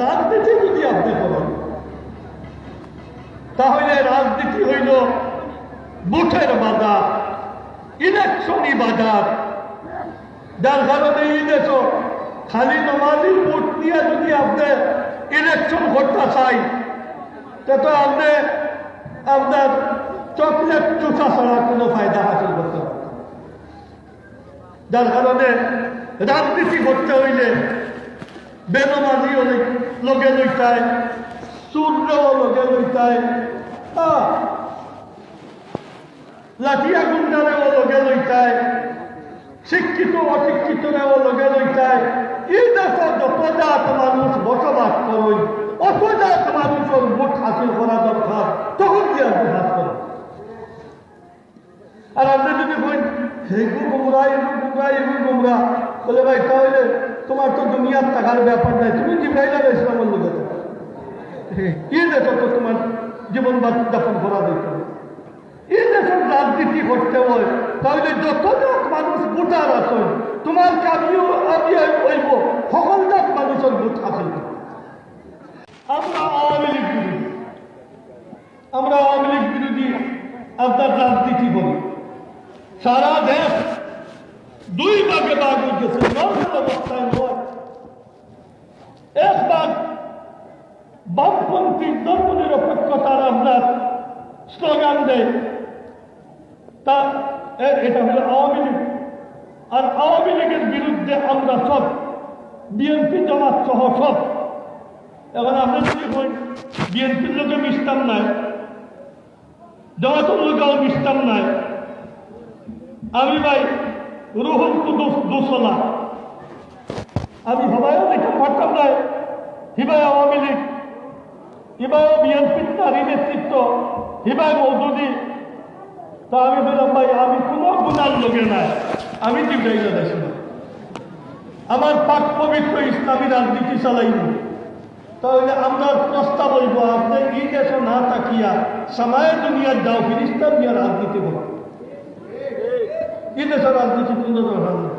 রাজনীতি যদি আপনি করেন তাহলে রাজনীতি হইল বুথের বাজার, ইলেকশনই বাজার। যার কারণে এই দেশ খালি নমাজি ভোট দিয়ে যদি আপনি ইলেকশন করতে চাই তো আপনি আপনার চকলেট চোখা ছাড়া কোনো ফায়দা হাসিল করতে পারেন। যার কারণে রাজনীতি করতে হইলে বেনমাজিও লগে লইতায়, চুরও লগে লইতায়, লাঠিয়া গুন্ডারেও লগে লইতায়, শিক্ষিত অশিক্ষিতরেও লগে লইতায়। এই দেশের যত জাত মানুষ বসবাস করুন, অত জাত মানুষের ভোট হাসিল করা দরকার, তখন কি আপনি হাস করেন। আর আপনি যদি বলেন হেগু গুমরা এগু গুমরা এগু গুমরা, বলে ভাই তাহলে তোমার তো দুনিয়ার টাকার ব্যাপার নাই, তুমি জিব্রাইল আলাইহিস সালামের লোক কি দেশ তো তোমার জীবন যাপন করা দিতে হবে। এই দেশের রাজনীতি করতে হয় তাহলে যত জাত মানুষ ভোটার আছেন তোমার কামিও আমি হইব সকল জাত মানুষের ভোট হাসিল করব। আমরা আওয়ামী লীগ বিরোধী, আমরা আওয়ামী লীগ বিরোধী আপনার রাজনীতি করি। সারা দেশ দুই ভাগে ভাগ হয়ে গেছে, নর্মাল অবস্থায় নয়। এক ভাগ বামপন্থী ধর্ম নিরপেক্ষতার আপনার স্লোগান দেয়, তা এটা হলো আওয়ামী লীগ। আর আওয়ামী লীগের বিরুদ্ধে আমরা সব, বিএনপি জামাত সহ সব। এখন আপনি যদি বলেন বিএনপির লোকে মিশতাম নাই, জামাতের লোকেও মিশতাম নাই, আমি ভাই রুহুল কুদুস দুসলা, আমি সবাইও দেখতে পারতাম নাই, হিবাই আওয়ামী লীগ, হিবাই বিএনপির নারী নেতৃত্ব, হিবাই মৌদুদি। তা আমি বললাম ভাই আমি কোনো গুণার লোকে নাই, আমি জিব্রাইল আলাইহিস সালাম, আমার পাক পবিত্র ইসলামী রাজনীতি চালাইনি। তাহলে আমরা প্রস্তাব হইব আপনি এই দেশে না তাকিয়া সামায়ের দুনিয়ার যাও, ফিরিস্তান দিয়ে রাজনীতি করো। এই দেশের রাজনীতি কোনো দরকার নেই।